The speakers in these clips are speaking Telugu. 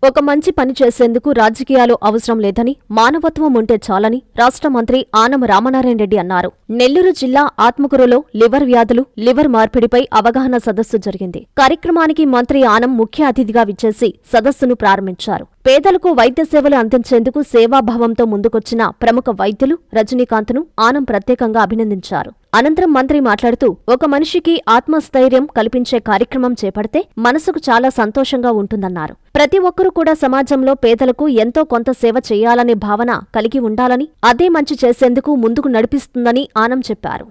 ఒక మంచి పని చేసేందుకు రాజకీయాలు అవసరం లేదని, మానవత్వం ఉంటే చాలని రాష్ట్ర మంత్రి ఆనం రామనారాయణ రెడ్డి అన్నారు. నెల్లూరు జిల్లా ఆత్మకూరులో లివర్ వ్యాధులు, లివర్ మార్పిడిపై అవగాహన సదస్సు జరిగింది. కార్యక్రమానికి మంత్రి ఆనం ముఖ్య అతిథిగా విచ్చేసి సదస్సును ప్రారంభించారు. పేదలకు వైద్య సేవలు అందించేందుకు సేవాభావంతో ముందుకొచ్చిన ప్రముఖ వైద్యులు రజనీకాంత్ను ఆనం ప్రత్యేకంగా అభినందించారు. అనంతరం మంత్రి మాట్లాడుతూ, ఒక మనిషికి ఆత్మస్థైర్యం కల్పించే కార్యక్రమం చేపడితే మనసుకు చాలా సంతోషంగా ఉంటుందన్నారు. ప్రతి ఒక్కరూ కూడా సమాజంలో పేదలకు ఎంతో కొంత సేవ చేయాలనే భావన కలిగి ఉండాలని, అదే మంచి చేసేందుకు ముందుకు నడిపిస్తుందని ఆనం చెప్పారు.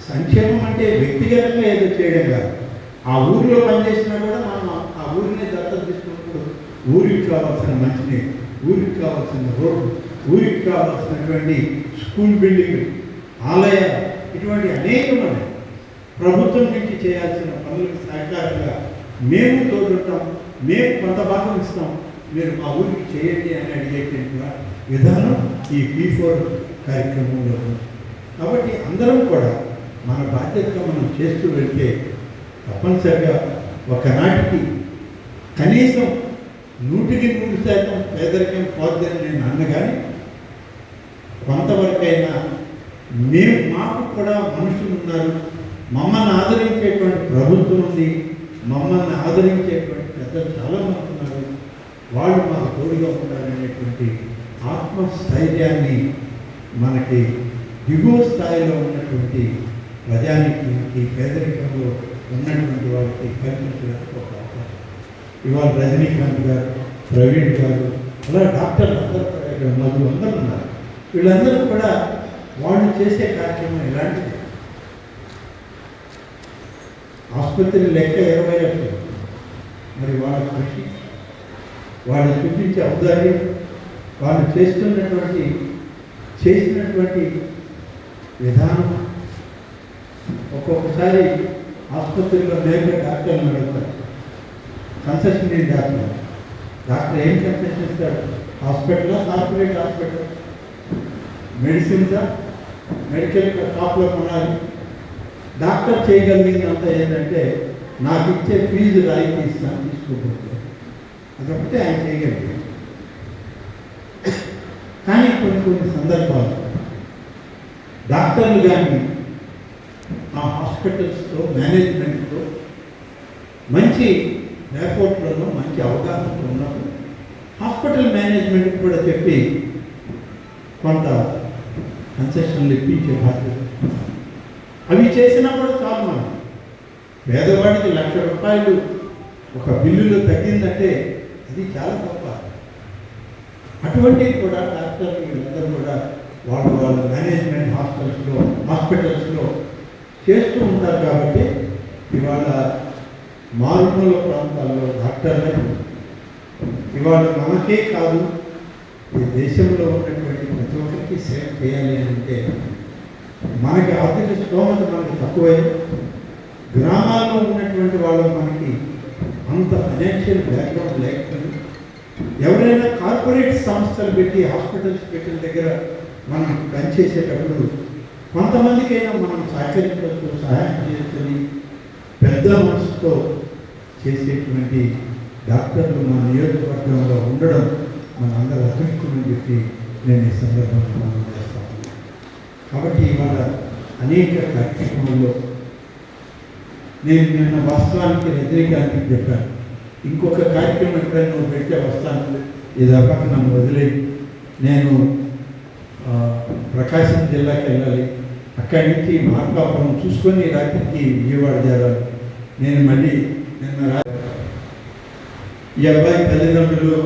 సంక్షేమం అంటే వ్యక్తిగతంగా ఏదో చేయడం కాదు. ఆ ఊరిలో పనిచేసినా కూడా మనం ఆ ఊరినే దత్తత తీసుకున్నప్పుడు ఊరికి కావాల్సిన మంచినీరు, ఊరికి కావాల్సిన రోడ్డు, ఊరికి కావాల్సినటువంటి స్కూల్ బిల్డింగ్లు, ఆలయాలు, ఇటువంటి అనేకమైన ప్రభుత్వం నుంచి చేయాల్సిన పనులకు సహకారంగా మేము తోడుంటాం, మేము కొంత భాగం ఇస్తాం, మీరు మా ఊరికి చేయండి అని అడిగేటువంటి విధానం ఈ P4 కార్యక్రమంలో ఉంది. కాబట్టి అందరం కూడా మన బాధ్యతగా మనం చేస్తూ వెళ్తే తప్పనిసరిగా ఒకనాటికి కనీసం 100% పేదరికం పోద్దని నేను అన్నగాని కొంతవరకైనా మాకు కూడా మనుషులు ఉన్నారు, మమ్మల్ని ఆదరించేటువంటి ప్రభుత్వం ఉంది, మమ్మల్ని ఆదరించేటువంటి పెద్దలు చాలామంది ఉన్నారు, వాళ్ళు మాకు తోడుగా ఉండాలనేటువంటి ఆత్మస్థైర్యాన్ని మనకి దిగువ స్థాయిలో ఉన్నటువంటి ప్రజానికి పేదరికంలో ఉన్నటువంటి వాళ్ళకి కల్పించడానికి ఒక అవకాశం. ఇవాళ రజనీకాంత్ గారు, ప్రవీణ్ గారు, అలా డాక్టర్లు అందరూ కూడా ఇక్కడ మొదలు అందరూ ఉన్నారు. వీళ్ళందరూ కూడా వాళ్ళు చేసే కార్యక్రమం ఇలాంటిది. ఆసుపత్రి లెక్క 20 లక్షలు. మరి వాళ్ళ కృషి, వాళ్ళు చూపించే ఔదార్యం, వాళ్ళు చేసినటువంటి విధానం. ఒక్కొక్కసారి ఆసుపత్రిలో లేక డాక్టర్ని అడుగుతారు, కన్సెషన్ డాక్టర్ ఏం కన్సెషన్ ఇస్తాడు? హాస్పిటల్, కార్పొరేట్ హాస్పిటల్, మెడిసిన్సా, మెడికల్ షాప్లో కొనాలి. డాక్టర్ చేయగలిగినంత ఏంటంటే నాకు ఇచ్చే ఫీజు రాయితీ ఇస్తాను, తీసుకోకపోతే అదొకటే ఆయన చేయగలిగారు. కానీ కొన్ని సందర్భాలు డాక్టర్లు కానీ ఆ హాస్పిటల్స్తో మేనేజ్మెంట్తో మంచి రేపోర్ట్లలో మంచి అవగాహనతో ఉన్నప్పుడు హాస్పిటల్ మేనేజ్మెంట్ కూడా చెప్పి కొంత కన్సెషన్లు ఇప్పించే బాధ్యత. అవి చేసినా కూడా చాలు. మనం పేదవాడికి ₹1,00,000 ఒక బిల్లులో తగ్గిందంటే అది చాలా గొప్ప. అటువంటివి కూడా డాక్టర్లు వీళ్ళందరూ కూడా వాళ్ళ మేనేజ్మెంట్ హాస్పిటల్స్లో చేస్తూ ఉంటారు. కాబట్టి ఇవాళ మారుమూల ప్రాంతాల్లో డాక్టర్లే ఇవాళ మనకే కాదు, ఈ దేశంలో ఉన్నటువంటి ప్రతి ఒక్కరికి సేవ చేయాలి అంటే మనకి ఆర్థిక స్తోమత మనకి తక్కువై, గ్రామాల్లో ఉన్నటువంటి వాళ్ళు మనకి అంత ఫైనాన్షియల్ బ్యాక్గ్రౌండ్ లేకపోతే ఎవరైనా కార్పొరేట్ సంస్థలు పెట్టి హాస్పిటల్స్ పెట్టిన దగ్గర మనం పనిచేసేటప్పుడు కొంతమందికైనా మనం సహకరించవచ్చు, సహాయం చేసుకొని పెద్ద మనసుతో చేసేటువంటి డాక్టర్లు మన నియోజకవర్గంలో ఉండడం మన అందరూ అదృష్టమని చెప్పి నేను ఈ సందర్భంగా మనం చేస్తాను. కాబట్టి ఇవాళ అనేక కార్యక్రమాల్లో నేను నిన్న వాస్తవానికి రజనీకాంత్కి చెప్పాను, ఇంకొక కార్యక్రమం ఎప్పుడైనా నువ్వు పెడితే వస్తాను, ఇది అప్పటి నన్ను వదిలే నేను ప్రకాశం జిల్లాకి వెళ్ళాలి, అక్కడి నుంచి మార్కాపురం చూసుకొని రాత్రికి విజయవాడ చేరాలి. నేను మళ్ళీ నిన్న ఈ అబ్బాయి తల్లిదండ్రులు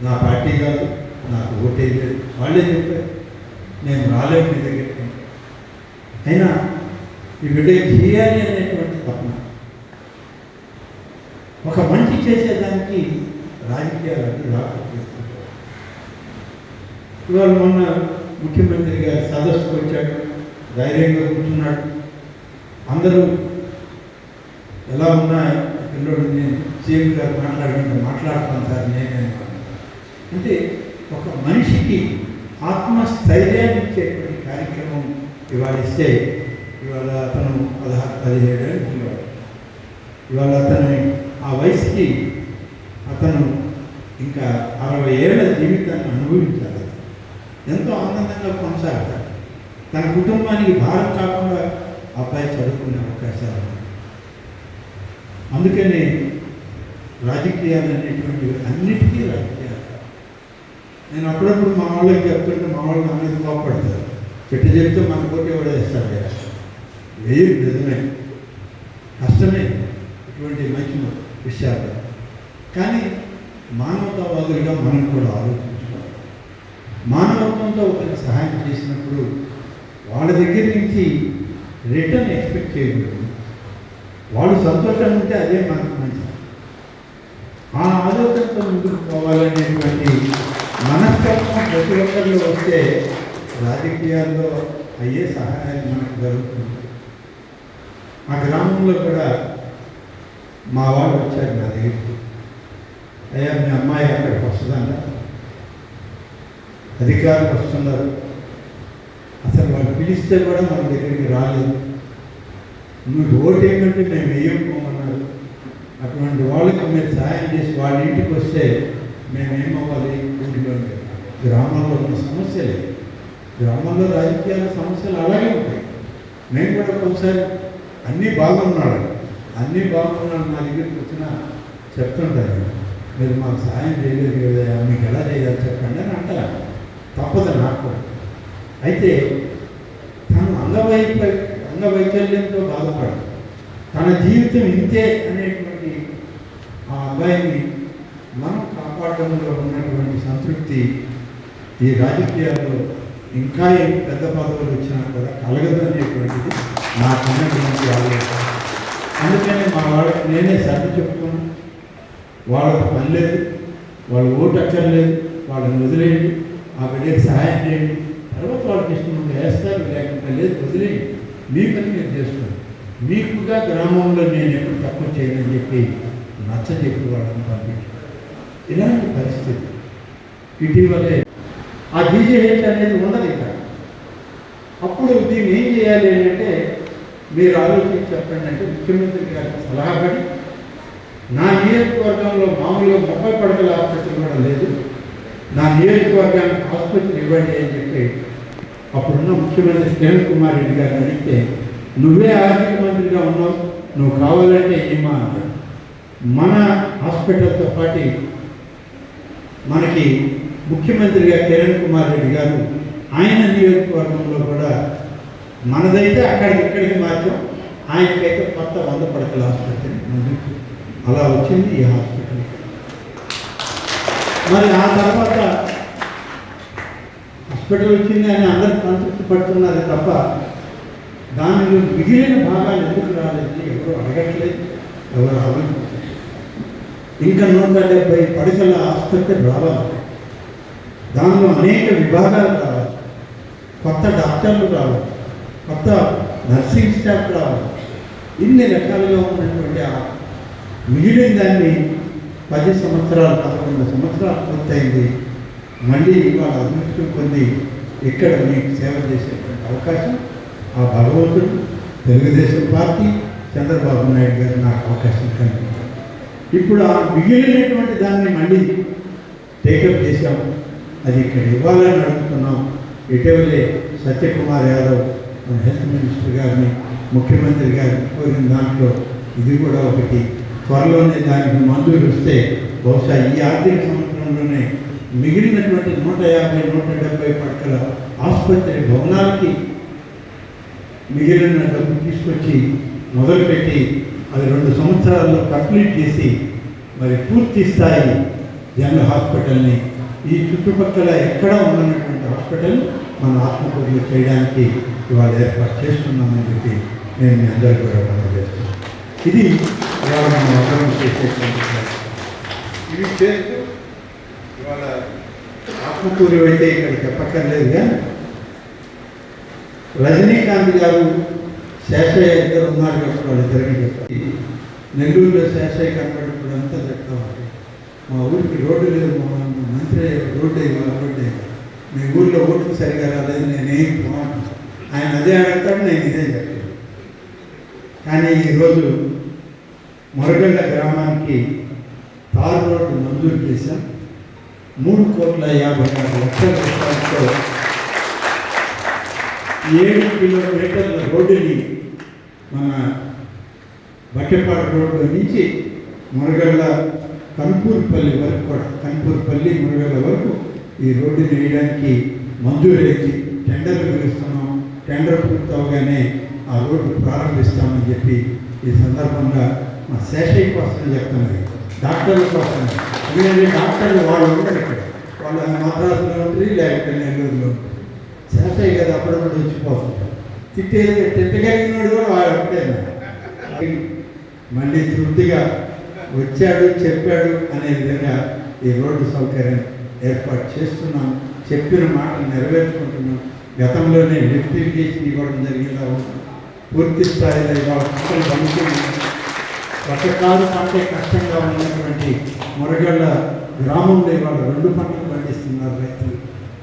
నా పార్టీ కాదు, నాకు ఓటేయలేదు, వాళ్ళే చెప్పారు, నేను రాలేము మీ దగ్గరికి. అయినా ఈ బిడ్డ చేయాలి అనేటువంటి తపన, ఒక మంచి చేసేదానికి రాజకీయాలన్నీ రాకపోతే. ఇవాళ మొన్న ముఖ్యమంత్రి గారు సదస్సుకు వచ్చాడు, ధైర్యంగా కూర్చున్నాడు. అందరూ ఎలా ఉన్నా పిల్లోడు నేను సీఎం గారు మాట్లాడతాను సార్ నేనే అంటే ఒక మనిషికి ఆత్మస్థైర్యాన్ని ఇచ్చేటువంటి కార్యక్రమం ఇవాళ ఇస్తే ఇవాళ అతను 16-17 ఏళ్ళు పిల్లవాడు. ఇవాళ అతను ఆ వయసుకి అతను ఇంకా 60 ఏళ్ల జీవితాన్ని అనుభవించాలి. ఎంతో ఆనందంగా కొనసాగుతాడు. తన కుటుంబానికి భారం కాకుండా అబ్బాయి చదువుకునే అవకాశాలు ఉన్నాయి. అందుకని రాజకీయాలు అనేటువంటివి అన్నిటికీ రాజకీయాలు. నేను అప్పుడప్పుడు మా వాళ్ళకి చెప్తుంటే మా వాళ్ళు నా మీద కోపడతారు. చెట్టు చెప్తే మన పోటీ కూడా వేస్తారు కదా. వేరు నిజమే, కష్టమే ఇటువంటి మంచి విషయాలు. కానీ మానవతావాదులుగా మనం కూడా ఆలోచించుకోవాలి. మానవత్వంతో ఒకరికి సహాయం చేసినప్పుడు వాళ్ళ దగ్గర నుంచి రిటర్న్ ఎక్స్పెక్ట్ చేయకూడదు. వాళ్ళు సంతోషంగా ఉంటే అదే మనకు మంచిది. ఆ ఆలోచనతో ముందుకు పోవాలనేటువంటి మనస్తత్వం ప్రతి ఒక్కరిలో వస్తే రాజకీయాల్లో అయ్యే సహాయాలు మనకు జరుగుతుంది. ఆ గ్రామంలో కూడా మా వాళ్ళు వచ్చారు నా దగ్గరికి. అయ్యా మీ అమ్మాయి అక్కడికి వస్తుందంట, అధికారులు వస్తున్నారు, అసలు వాళ్ళు పిలిస్తే కూడా మన దగ్గరికి రాలేదు, నువ్వు ఓటు ఏమంటే మేము వేయకపోమన్నారు. అటువంటి వాళ్ళకి మీరు సహాయం చేసి వాళ్ళ ఇంటికి వస్తే మేమేమవ్వాలి? ఊరిలో గ్రామంలో ఉన్న సమస్యలే, గ్రామంలో రాజకీయాల సమస్యలు అలాగే ఉంటాయి. మేము కూడా ఒకసారి అన్నీ బాగున్నాడు నా దగ్గరికి వచ్చినా చెప్తుంటారు, మీరు మాకు సహాయం చేయలేదు కదా, మీకు ఎలా చేయాలి చెప్పండి అని అంటారు. తప్పదు నాకు. అయితే తను అంగవైకల్యంతో బాధపడు, తన జీవితం ఇంతే అనేటువంటి ఆ అబ్బాయిని మనం కాపాడడంలో ఉన్నటువంటి సంతృప్తి ఈ రాజకీయాల్లో ఇంకా ఏం పెద్ద పదవులు వచ్చినా కూడా కలగదు అనేటువంటిది నాకున్నటువంటి ఆలోచన. అందుకని మా వాళ్ళకి నేనే సర్ది చెప్పుకున్నాను, వాళ్ళకు పని లేదు, వాళ్ళు ఓటు అక్కర్లేదు, వాళ్ళని వదిలేయండి, ఆ బిడ్డకి సహాయం చేయండి, తర్వాత వాళ్ళకి ఇష్టం వేస్తారు, లేకుండా లేదు వదిలేయండి, మీ పని మీరు చేసుకోండి, మీకుగా గ్రామంలో నేను ఎప్పుడు తక్కువ చేయనని చెప్పి నచ్చ చెప్పి వాళ్ళని పంపించాను. ఇలాంటి పరిస్థితి ఇటీవలే ఆ జీజేహెచ్ అనేది ఉండదు ఇక్కడ. అప్పుడు దీన్ని ఏం చేయాలి అంటే మీరు ఆలోచించి చెప్పండి అంటే ముఖ్యమంత్రి గారికి సలహాపడి నా నియోజకవర్గంలో మామూలుగా 30 పడకల ఆసుపత్రి కూడా లేదు, నా నియోజకవర్గానికి ఆసుపత్రి ఇవ్వండి అని చెప్పి అప్పుడున్న ముఖ్యమంత్రి కిరణ్ కుమార్ రెడ్డి గారిని అడిగితే, నువ్వే ఆర్థిక మంత్రిగా ఉన్నావు, నువ్వు కావాలంటే ఏమా అన్నాడు. మన హాస్పిటల్తో పాటు మనకి ముఖ్యమంత్రిగా కిరణ్ కుమార్ రెడ్డి గారు ఆయన నియోజకవర్గంలో కూడా మనదైతే అక్కడికి ఇక్కడికి మార్చాం, ఆయనకైతే కొత్త 100 పడకల ఆసుపత్రి ముందుకు అలా వచ్చింది ఈ హాస్పిటల్. మరి ఆ తర్వాత హాస్పిటల్ వచ్చింది అని అందరూ సంతృప్తి పడుతున్నారు తప్ప దానిలో మిగిలిన భాగాలు ఎందుకు రాలేదు ఎవరు అడగట్లేదు, ఎవరు ఆలోచించలేదు. ఇంకా 170 పడకల ఆసుపత్రి రావాలి, దానిలో అనేక విభాగాలు రావాలి, కొత్త డాక్టర్లు రావాలి, కొత్త నర్సింగ్ స్టాఫ్ రావాలి. ఇన్ని రకాలుగా ఉన్నటువంటి మిగిలిన దాన్ని 10 సంవత్సరాలు 11 సంవత్సరాలు పూర్తయింది. మళ్ళీ ఇవాళ అదృష్టం పొంది ఇక్కడ మీకు సేవ చేసేటువంటి అవకాశం ఆ భగవంతుడు తెలుగుదేశం పార్టీ చంద్రబాబు నాయుడు గారు నాకు అవకాశం కల్పించారు. ఇప్పుడు ఆ మిగిలినటువంటి దాన్ని మళ్ళీ టేకప్ చేశాము, అది ఇక్కడ ఇవ్వాలని అడుగుతున్నాం. ఇటీవలే సత్యకుమార్ యాదవ్ మన హెల్త్ మినిస్టర్ గారిని ముఖ్యమంత్రి గారిని కోరిన దాంట్లో ఇది కూడా ఒకటి. త్వరలోనే దానికి మంజూరు వస్తే బహుశా ఈ ఆర్థిక సంవత్సరంలోనే మిగిలినటువంటి 150-170 పడకల ఆసుపత్రి భవనాలకి మిగిలిన డబ్బు తీసుకొచ్చి మొదలుపెట్టి అది 2 సంవత్సరాల్లో కంప్లీట్ చేసి మరి పూర్తి స్థాయి జనరల్ హాస్పిటల్ని ఈ చుట్టుపక్కల ఎక్కడా ఉన్నటువంటి హాస్పిటల్ మన ఆత్మకూరులో చేయడానికి ఇవాళ ఏర్పాటు చేస్తున్నామని చెప్పి నేను మీ అందరికీ కూడా తెలియజేస్తున్నాను. ఇది ఇవాళ మనం అందరం చేసేటువంటి ఇవి చేస్తూ ఇవాళ ఆత్మకూరు అయితే ఇక్కడ చెప్పక్కర్లేదుగా రజనీకాంత్ గారు శేషయ్య ఇద్దరు ఉన్నారు కాబట్టి వాళ్ళిద్దరికీ చెప్పి నెల్లూరులో శేషయ్య కనబడినప్పుడు అంతా చెప్తామండి, మా ఊరికి రోడ్డు లేదు, మా మంత్రి రోడ్డు రోడ్డు మీ ఊళ్ళో ఓట్లు సరిగా రాలేదు, నేనేం పోను. ఆయన అదే అడుగుతాడు, నేను ఇదే చెప్తాను. కానీ ఈరోజు మురగళ్ళ గ్రామానికి తారు రోడ్డు మంజూరు చేశాం. 3,56,00,000 రూపాయలతో 7 కిలోమీటర్ల రోడ్డుని మన బట్టెపాడు రోడ్డు నుంచి మురగళ్ళ కన్పూర్పల్లి వరకు కూడా, కన్పూర్పల్లి మురగళ్ళ వరకు ఈ రోడ్డుని వేయడానికి మంజూరైంది. టెండర్లు పిలుస్తున్నాం. టెండర్ పూర్తవగానే ఆ రోడ్డు ప్రారంభిస్తామని చెప్పి ఈ సందర్భంగా మా శేషయ్య కోసం చెప్తున్నారు, డాక్టర్ల కోసం. ఎందుకంటే డాక్టర్లు వాళ్ళు ఉంటారు ఇక్కడ, వాళ్ళు మద్రాసులో ఉంటుంది, లేకపోతే నెల్లూరులో ఉంటుంది. శేషయ్య గారు అప్పుడప్పుడు వచ్చిపోతుంటారు. తిట్టగలిగినాడు కూడా వాళ్ళు ఒకటేనా. మళ్ళీ తృప్తిగా వచ్చాడు, చెప్పాడు అనే విధంగా ఈ రోడ్డు సౌకర్యం ఏర్పాటు చేస్తున్నాం. చెప్పిన మాట నెరవేర్చుకుంటున్నాం. గతంలోనే లిఫ్ట్ ఇరిగేషన్ ఇవ్వడం జరిగిందా, పూర్తి స్థాయిలో ఇవాళ వర్షకాలం అంటే కష్టంగా ఉన్నటువంటి మురగళ్ళ గ్రామంలో ఇవాళ 2 పంటలు పండిస్తున్నారు రైతులు.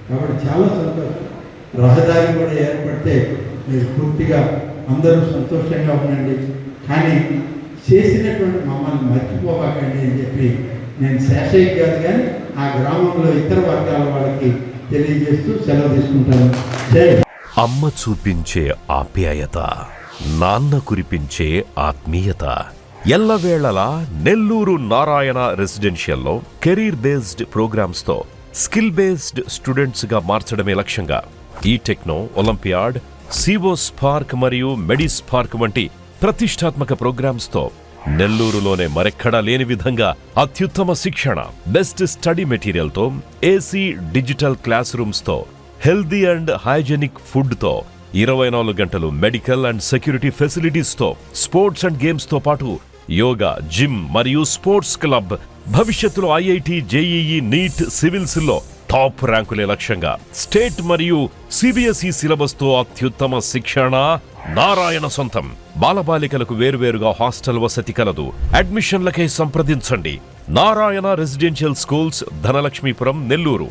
కాబట్టి చాలా సంతోషం. రహదారి కూడా ఏర్పడితే మీరు పూర్తిగా అందరూ సంతోషంగా ఉండండి. కానీ చేసినటువంటి మమ్మల్ని మర్చిపోకండి అని చెప్పి నేను శేషయ్య గారు కానీ ఆ గ్రామంలో ఇతర వర్గాల వాళ్ళకి తెలియజేస్తూ సెలవు తీసుకుంటాను. అమ్మ చూపించే ఆప్యాయత, నాన్న కురిపించే ఆత్మీయత. ఎల్లవేళలా నెల్లూరు నారాయణ రెసిడెన్షియల్లో కెరీర్ బేస్డ్ ప్రోగ్రామ్స్ తో స్కిల్ బేస్డ్ స్టూడెంట్స్ గా మార్చడమే లక్ష్యంగా ఈ టెక్నో, ఒలింపియాడ్, సివో స్పార్క్ మరియు మెడి స్పార్క్ వంటి ప్రతిష్టాత్మక ప్రోగ్రామ్స్ తో నెల్లూరులోనే మరెక్కడా లేని విధంగా అత్యుత్తమ శిక్షణ, బెస్ట్ స్టడీ మెటీరియల్ తో, ఏసీ డిజిటల్ క్లాస్ రూమ్స్ తో, హెల్దీ అండ్ హైజెనిక్ ఫుడ్ తో, 24 గంటలు మెడికల్ అండ్ సెక్యూరిటీ ఫెసిలిటీస్ తో, స్పోర్ట్స్ అండ్ గేమ్స్ తో పాటు యోగా, జిమ్ మరియు స్పోర్ట్స్ క్లబ్. భవిష్యత్తులో ఐఐటి, జేఈఈ, నీట్, సివిల్స్ లో టాప్ ర్యాంకులే లక్ష్యంగా స్టేట్ మరియు సిబిఎస్ఈ సిలబస్ తో అత్యుత్తమ శిక్షణ నారాయణ సొంతం. బాలబాలికలకు వేర్వేరుగా హాస్టల్ వసతి కలదు. అడ్మిషన్లకై సంప్రదించండి. Narayana residential schools, Dhanalakshmipuram, Nellore.